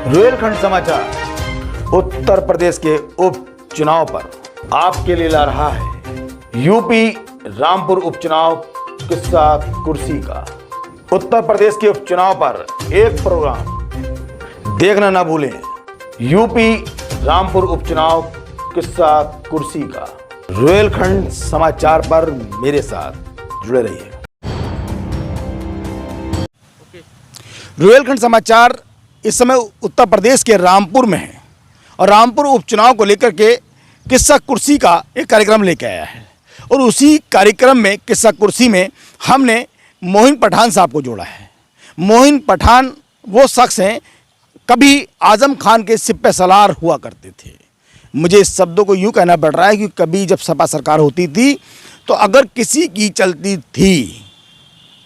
रुहेलखंड समाचार उत्तर प्रदेश के उपचुनाव पर आपके लिए ला रहा है यूपी रामपुर उपचुनाव किस्सा कुर्सी का। उत्तर प्रदेश के उपचुनाव पर एक प्रोग्राम देखना ना भूलें, यूपी रामपुर उपचुनाव किस्सा कुर्सी का। रुहेलखंड समाचार पर मेरे साथ जुड़े रहिए। रुहेलखंड समाचार इस समय उत्तर प्रदेश के रामपुर में है और रामपुर उपचुनाव को लेकर के किस्सा कुर्सी का एक कार्यक्रम लेके आया है और उसी कार्यक्रम में किस्सा कुर्सी में हमने मोहिन पठान साहब को जोड़ा है। मोहिन पठान वो शख्स हैं, कभी आजम खान के सिपह सलार हुआ करते थे। मुझे इस शब्दों को यूँ कहना पड़ रहा है कि कभी जब सपा सरकार होती थी तो अगर किसी की चलती थी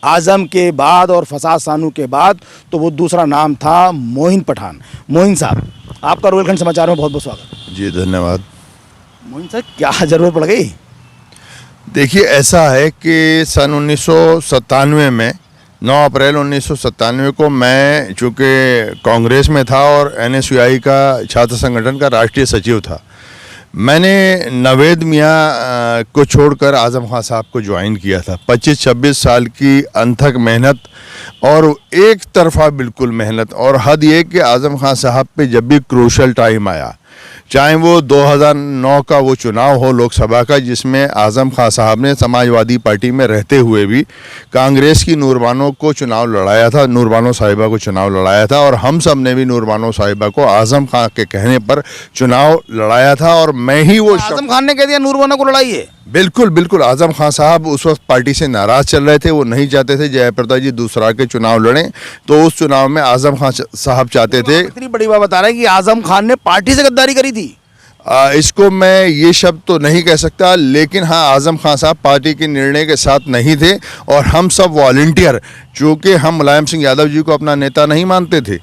आजम के बाद और फसाद सानू के बाद तो वो दूसरा नाम था मोहिन पठान। मोहिन साहब, आपका रुहेलखंड समाचार में बहुत बहुत स्वागत। जी धन्यवाद। मोहिन साहब, क्या जरूरत पड़ गई? देखिए, ऐसा है कि सन 1997 में 9 अप्रैल 1997 को मैं चूँकि कांग्रेस में था और NSUI का छात्र संगठन का राष्ट्रीय सचिव था, मैंने नवेद मियाँ को छोड़कर आज़म खान साहब को ज्वाइन किया था। 25-26 साल की अनथक मेहनत और एक तरफा बिल्कुल मेहनत, और हद ये कि आज़म खान साहब पे जब भी क्रूशल टाइम आया, चाहे वो 2009 का वो चुनाव हो लोकसभा का, जिसमें आज़म खान साहब ने समाजवादी पार्टी में रहते हुए भी कांग्रेस की नूरबानो को चुनाव लड़ाया था, नूरबानो साहिबा को चुनाव लड़ाया था, और हम सब ने भी नूरबानो साहिबा को आज़म खान के कहने पर चुनाव लड़ाया था। और मैं ही वो आज़म खान ने कह दिया नूरबानो को लड़ाई है? बिल्कुल बिल्कुल। आज़म खान साहब उस वक्त पार्टी से नाराज़ चल रहे थे, वो नहीं चाहते थे जयप्रदा जी दूसरा के चुनाव लड़ें, तो उस चुनाव में आज़म खान साहब चाहते थे। इतनी बड़ी बात बता रहे हैं कि आज़म खान ने पार्टी से गद्दारी करी थी। इसको मैं ये शब्द तो नहीं कह सकता, लेकिन हाँ, आज़म खान साहब पार्टी के निर्णय के साथ नहीं थे और हम सब वॉलंटियर, चूँकि हम मुलायम सिंह यादव जी को अपना नेता नहीं मानते थे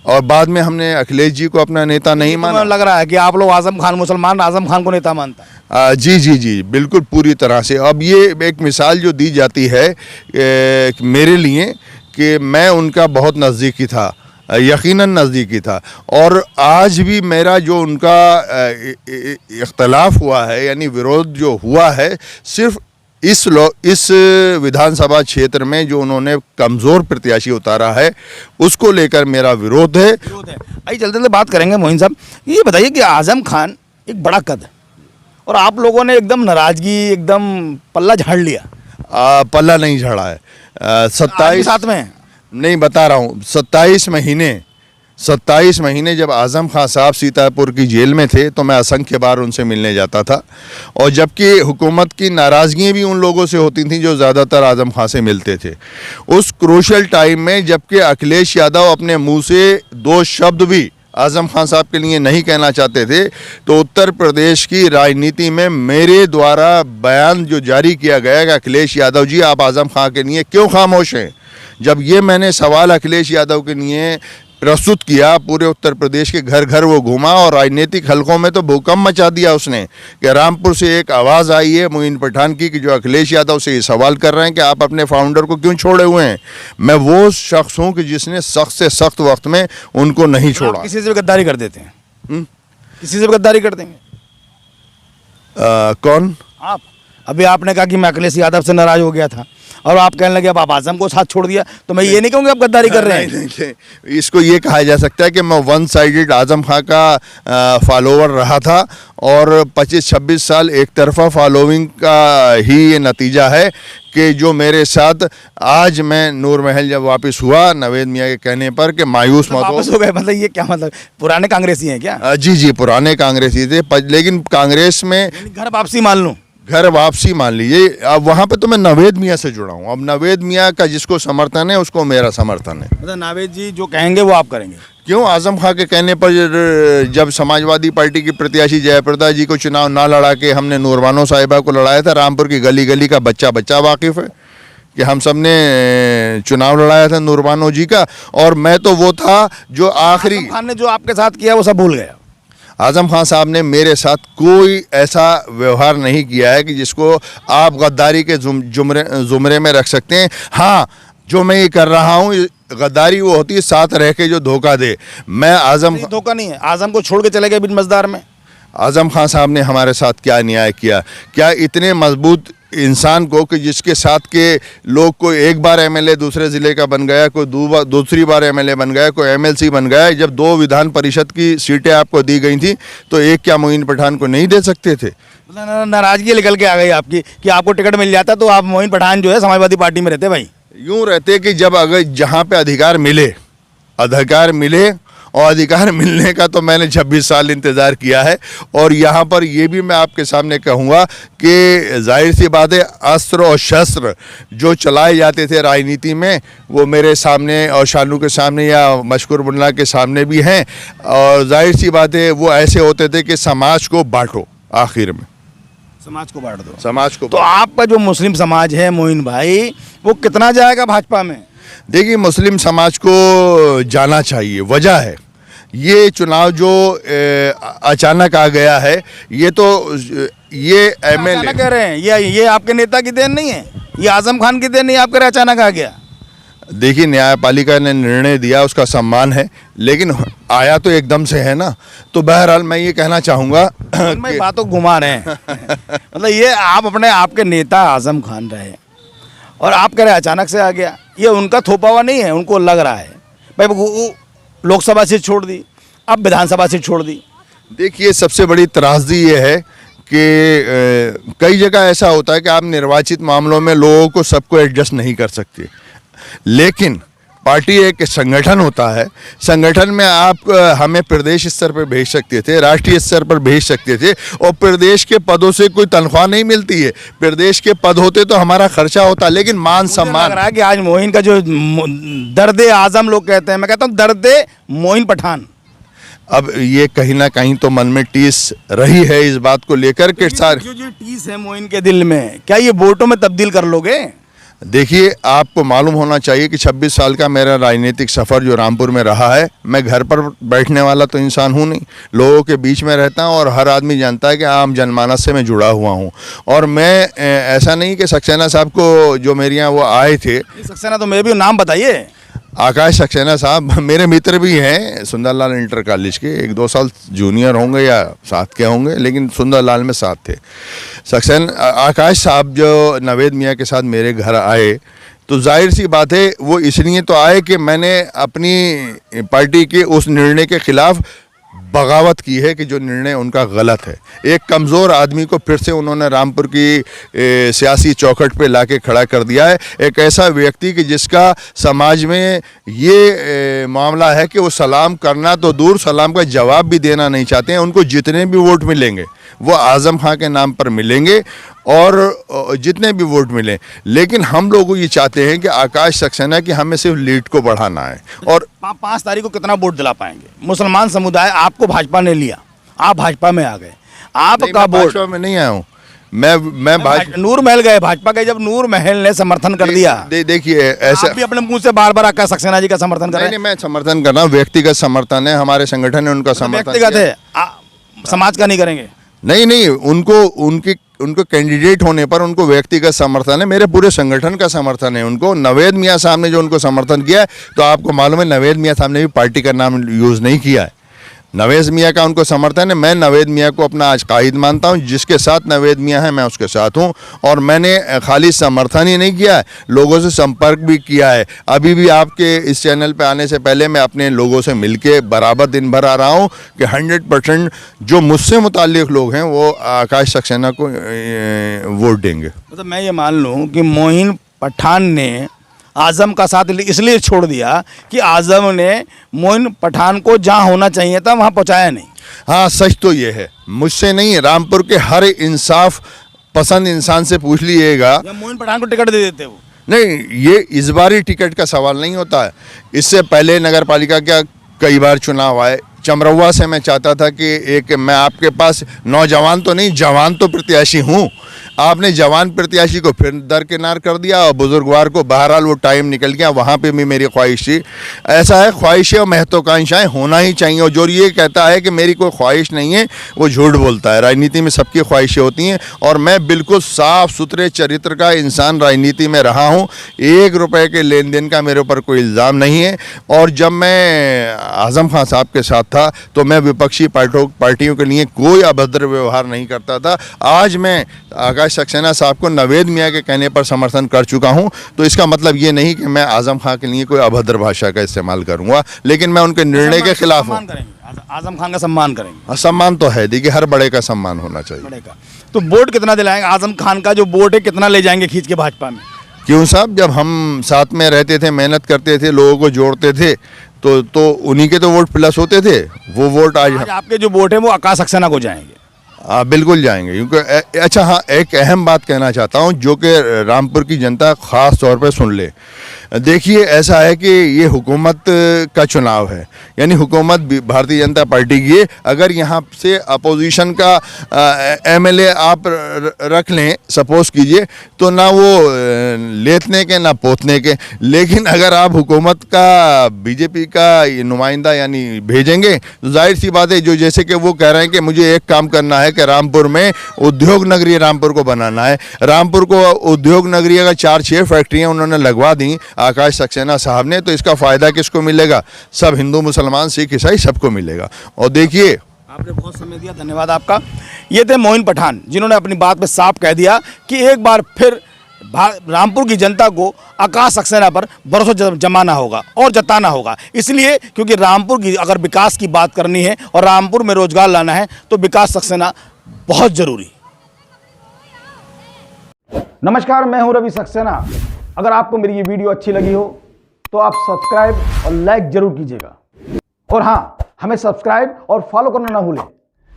और बाद में हमने अखिलेश जी को अपना नेता नहीं माना। लग रहा है कि आप लोग आज़म खान मुसलमान आज़म खान को नेता मानता है। जी जी जी, बिल्कुल पूरी तरह से। अब ये एक मिसाल जो दी जाती है मेरे लिए कि मैं उनका बहुत नज़दीकी था, यकीनन नज़दीकी था, और आज भी मेरा जो उनका इख्तलाफ हुआ है, यानी विरोध जो हुआ है, सिर्फ इस विधानसभा क्षेत्र में जो उन्होंने कमज़ोर प्रत्याशी उतारा है उसको लेकर मेरा विरोध है। आइए चलते बात करेंगे। मोहिन साहब, ये बताइए कि आज़म खान एक बड़ा कद और आप लोगों ने एकदम नाराज़गी, एकदम पल्ला झाड़ लिया। पल्ला नहीं झाड़ा है। 27 साथ में नहीं, बता रहा हूँ, 27 महीने जब आज़म खान साहब सीतापुर की जेल में थे तो मैं असंख्य बार उनसे मिलने जाता था, और जबकि हुकूमत की नाराज़गियाँ भी उन लोगों से होती थी जो ज़्यादातर आज़म खान से मिलते थे। उस क्रूशल टाइम में जबकि अखिलेश यादव अपने मुंह से 2 शब्द भी आज़म खान साहब के लिए नहीं कहना चाहते थे, तो उत्तर प्रदेश की राजनीति में मेरे द्वारा बयान जो जारी किया गया कि अखिलेश यादव जी आप आज़म खान के लिए क्यों खामोश हैं, जब ये मैंने सवाल अखिलेश यादव के लिए प्रस्तुत किया, पूरे उत्तर प्रदेश के घर घर वो घूमा और राजनीतिक हलकों में तो भूकंप मचा दिया उसने कि रामपुर से एक आवाज़ आई है मोहिन पठान की कि जो अखिलेश यादव से ये सवाल कर रहे हैं कि आप अपने फाउंडर को क्यों छोड़े हुए हैं। मैं वो शख्स हूँ कि जिसने सख्त से सख्त वक्त में उनको नहीं छोड़ा। किसी से भी गद्दारी कर देते हैं? किसी से भी गद्दारी कर देंगे? कौन? आप। अभी आपने कहा कि मैं अखिलेश यादव से नाराज़ हो गया था और आप कहने लगे अब आप आज़म को साथ छोड़ दिया, तो मैं ये नहीं कहूँगा आप गद्दारी कर रहे हैं। नहीं, इसको ये कहा जा सकता है कि मैं 1 साइडेड आज़म खान का फॉलोवर रहा था और 25-26 साल एक तरफा फॉलोइंग का ही ये नतीजा है कि जो मेरे साथ आज मैं नूर महल जब वापस हुआ नवेद मियाँ के कहने पर कि मायूस मत हो गए। मतलब ये क्या मतलब, पुराने कांग्रेसी हैं क्या? जी जी, पुराने कांग्रेसी थे, लेकिन कांग्रेस में घर वापसी मान लूँ, घर वापसी मान लीजिए। अब वहाँ पे तो मैं नवेद मियाँ से जुड़ा हूँ। अब नवेद मियाँ का जिसको समर्थन है उसको मेरा समर्थन है। मतलब नवेद जी जो कहेंगे वो आप करेंगे? क्यों, आज़म खान के कहने पर जब समाजवादी पार्टी की प्रत्याशी जयप्रदा जी को चुनाव ना लड़ा के हमने नूरबानो साहिबा को लड़ाया था, रामपुर की गली गली का बच्चा वाकिफ़ है कि हम सब ने चुनाव लड़ाया था नूरबानो जी का, और मैं तो वो था जो आखिरी। आज़म खान ने जो आपके साथ किया वो सब भूल गया? आज़म खान साहब ने मेरे साथ कोई ऐसा व्यवहार नहीं किया है कि जिसको आप गद्दारी के जुमरे में रख सकते हैं। हाँ, जो मैं ये कर रहा हूँ गद्दारी वो होती है साथ रह के जो धोखा दे। मैं आजम नहीं, धोखा नहीं है, आजम को छोड़ के चले गए बिन मजदार में। आजम खान साहब ने हमारे साथ क्या अन्याय किया? क्या इतने मजबूत इंसान को कि जिसके साथ के लोग कोई एक बार एमएलए दूसरे ज़िले का बन गया, कोई दूसरी बार एमएलए बन गया, कोई एमएलसी बन गया। जब 2 विधान परिषद की सीटें आपको दी गई थी तो एक क्या मोइन पठान को नहीं दे सकते थे? नाराजगी निकल के आ गई आपकी कि आपको टिकट मिल जाता तो आप मोइन पठान जो है समाजवादी पार्टी में रहते भाई। यूँ रहते कि जब अगर जहाँ पे अधिकार मिले और अधिकार मिलने का तो मैंने 26 साल इंतज़ार किया है। और यहाँ पर ये भी मैं आपके सामने कहूँगा कि जाहिर सी बात है, अस्त्र और शस्त्र जो चलाए जाते थे राजनीति में वो मेरे सामने और शानू के सामने या मशकूर मुल्ला के सामने भी हैं। और जाहिर सी बात है वो ऐसे होते थे कि समाज को बांटो, आखिर में समाज को बांट दो, समाज को। तो आपका जो मुस्लिम समाज है मोइन भाई, वो कितना जाएगा भाजपा में? देखिए, मुस्लिम समाज को जाना चाहिए। वजह है ये चुनाव जो अचानक आ गया है, ये एमएलए कह रहे हैं ये आपके नेता की देन नहीं है, ये आजम खान की देन नहीं, आप कह रहे अचानक आ गया। देखिए, न्यायपालिका ने निर्णय दिया, उसका सम्मान है, लेकिन आया तो एकदम से है ना। तो बहरहाल मैं ये कहना चाहूँगा मैं बातों घुमा रहे हैं मतलब ये आप आपके नेता आजम खान रहे और आप कह रहे अचानक से आ गया, ये उनका थोपा हुआ नहीं है, उनको लग रहा है भाई वो लोकसभा सीट छोड़ दी, अब विधानसभा सीट छोड़ दी। देखिए, सबसे बड़ी त्रासदी ये है कि कई जगह ऐसा होता है कि आप निर्वाचित मामलों में लोगों को सबको एडजस्ट नहीं कर सकते, लेकिन पार्टी एक संगठन होता है। संगठन में आप हमें प्रदेश स्तर पर भेज सकते थे, राष्ट्रीय स्तर पर भेज सकते थे, और प्रदेश के पदों से कोई तनख्वाह नहीं मिलती है। प्रदेश के पद होते तो हमारा खर्चा होता, लेकिन मान सम्मान। लग रहा है कि आज मोइन का जो दर्दे आजम लोग कहते हैं, मैं कहता हूँ दर्दे मोइन पठान। अब ये कहीं ना कहीं तो मन में टीस रही है इस बात को लेकर के सारे जो टीस है मोइन के दिल में, क्या ये वोटों में तब्दील कर लोगे? देखिए, आपको मालूम होना चाहिए कि 26 साल का मेरा राजनीतिक सफ़र जो रामपुर में रहा है, मैं घर पर बैठने वाला तो इंसान हूँ नहीं, लोगों के बीच में रहता हूँ और हर आदमी जानता है कि आम जनमानस से मैं जुड़ा हुआ हूँ। और मैं ऐसा नहीं कि सक्सेना साहब को जो मेरे यहाँ वो आए थे, सक्सेना तो मेरे भी नाम बताइए। आकाश सक्सेना साहब मेरे मित्र भी हैं, सुंदरलाल इंटर कॉलेज के, 1-2 साल जूनियर होंगे या साथ के होंगे, लेकिन सुंदरलाल में साथ थे। आकाश साहब जो नवेद मियाँ के साथ मेरे घर आए तो जाहिर सी बात है वो इसलिए तो आए कि मैंने अपनी पार्टी के उस निर्णय के खिलाफ बगावत की है कि जो निर्णय उनका गलत है। एक कमज़ोर आदमी को फिर से उन्होंने रामपुर की सियासी चौखट पे लाके खड़ा कर दिया है। एक ऐसा व्यक्ति कि जिसका समाज में ये मामला है कि वो सलाम करना तो दूर, सलाम का जवाब भी देना नहीं चाहते हैं। उनको जितने भी वोट मिलेंगे वो आज़म खां के नाम पर मिलेंगे और जितने भी वोट मिलें, लेकिन हम लोग ये चाहते हैं कि आकाश सक्सेना की हमें सिर्फ लीड को बढ़ाना है। और 5 तारीख को कितना वोट दिला पाएंगे? मुसलमान समुदाय आपको भाजपा ने लिया, आप भाजपा में आ गए, आपका वोट। भाजपा में नहीं आया हूँ मैं नूर महल गए भाजपा के, जब नूर महल ने समर्थन कर दिया। देखिए, ऐसा आप भी अपने मुंह से बार बार आकाश सक्सेना जी का समर्थन कर रहे हैं। मैं समर्थन कर रहा हूँ, व्यक्तिगत समर्थन है, हमारे संगठन ने उनका समर्थन। व्यक्तिगत है, समाज का नहीं करेंगे? नहीं, उनको कैंडिडेट होने पर उनको व्यक्तिगत समर्थन है, मेरे पूरे संगठन का समर्थन है उनको। नवेद मियाँ साहब ने जो उनको समर्थन किया है, तो आपको मालूम है नवेद मियाँ साहब ने भी पार्टी का नाम यूज़ नहीं किया है, नवेद मियाँ का उनको समर्थन है। मैं नवेद मियाँ को अपना आज कायद मानता हूँ, जिसके साथ नवेद मियाँ है मैं उसके साथ हूँ। और मैंने खाली समर्थन ही नहीं किया है, लोगों से संपर्क भी किया है। अभी भी आपके इस चैनल पे आने से पहले मैं अपने लोगों से मिलके बराबर दिन भर आ रहा हूँ कि 100% जो मुझसे मुताल्लिक लोग हैं वो आकाश सक्सेना को वोट देंगे। मतलब मैं ये मान लूँ कि मोइन पठान ने आज़म का साथ इसलिए छोड़ दिया कि आज़म ने मोइन पठान को जहाँ होना चाहिए था वहाँ पहुँचाया नहीं। हाँ, सच तो ये है, मुझसे नहीं, रामपुर के हर इंसाफ पसंद इंसान से पूछ लीजिएगा। मोइन पठान को टिकट दे देते वो नहीं, ये इस बार ही टिकट का सवाल नहीं होता है। इससे पहले नगर पालिका का कई बार चुनाव आए। चमरौवा से मैं चाहता था कि मैं आपके पास नौजवान तो नहीं, जवान तो प्रत्याशी हूँ, आपने जवान प्रत्याशी को फिर दरकिनार कर दिया और बुजुर्गवार को, बहरहाल वो टाइम निकल गया। वहाँ पे भी मेरी ख्वाहिश थी। ऐसा है, ख्वाहिशें और महत्वाकांक्षाएं होना ही चाहिए, और जो ये कहता है कि मेरी कोई ख्वाहिश नहीं है वो झूठ बोलता है। राजनीति में सबकी ख्वाहिशें होती हैं, और मैं बिल्कुल साफ़ सुथरे चरित्र का इंसान राजनीति में रहा हूँ। 1 रुपये के लेन देन का मेरे ऊपर कोई इल्ज़ाम नहीं है। और जब मैं आज़म खान साहब के साथ था तो मैं विपक्षी पार्टियों के लिए कोई अभद्र व्यवहार नहीं करता था। आज मैं आकाश सक्सेना साहब को नवेद मियाँ के कहने पर समर्थन कर चुका हूं, तो इसका मतलब ये नहीं कि मैं आज़म खान के लिए कोई अभद्र भाषा का इस्तेमाल करूंगा, लेकिन मैं उनके निर्णय के खिलाफ हूँ। आज़म खान का सम्मान करेंगे। सम्मान तो है, देखिए हर बड़े का सम्मान होना चाहिए। बड़े का तो वोट कितना दिलाएंगे? आज़म खान का जो वोट है कितना ले जाएंगे खींच के भाजपा में? क्यों साहब, जब हम साथ में रहते थे, मेहनत करते थे, लोगों को जोड़ते थे, तो उन्हीं के तो वोट प्लस होते थे। वो वोट आज आपके जो वोट है वो आकाश सक्सेना को जाएंगे? बिल्कुल जाएंगे, क्योंकि अच्छा हाँ, एक अहम बात कहना चाहता हूँ जो कि रामपुर की जनता ख़ास तौर पे सुन ले। देखिए, ऐसा है कि ये हुकूमत का चुनाव है, यानी हुकूमत भारतीय जनता पार्टी की है। अगर यहाँ से अपोजिशन का एमएलए आप रख लें, सपोज कीजिए, तो ना वो लेतने के ना पोतने के। लेकिन अगर आप हुकूमत का बीजेपी का नुमाइंदा यानी भेजेंगे, तो जाहिर सी बात है, जो जैसे कि वो कह रहे हैं कि मुझे एक काम करना है कि रामपुर में उद्योग नगरी रामपुर को बनाना है। रामपुर को उद्योग नगरी का 4-6 फैक्ट्रियां उन्होंने लगवा दी आकाश सक्सेना साहब ने, तो इसका फ़ायदा किसको मिलेगा? सब हिंदू, मुसलमान, सिख, ईसाई सबको मिलेगा। और देखिए, आपने बहुत समय दिया, धन्यवाद आपका। ये थे मोइन पठान, जिन्होंने अपनी बात पे साफ कह दिया कि एक बार फिर रामपुर की जनता को आकाश सक्सेना पर भरोसा जमाना होगा और जताना होगा। इसलिए क्योंकि रामपुर की अगर विकास की बात करनी है और रामपुर में रोजगार लाना है तो विकास सक्सेना बहुत जरूरी। नमस्कार, मैं हूं रवि सक्सेना। अगर आपको मेरी ये वीडियो अच्छी लगी हो तो आप सब्सक्राइब और लाइक जरूर कीजिएगा, और हाँ, हमें सब्सक्राइब और फॉलो करना ना भूलें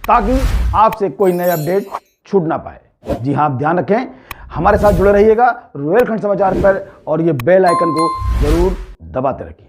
ताकि आपसे कोई नया अपडेट छूट ना पाए। जी हाँ, आप ध्यान रखें, हमारे साथ जुड़े रहिएगा रुहेलखंड समाचार पर, और ये बेल आइकन को जरूर दबाते रखिए।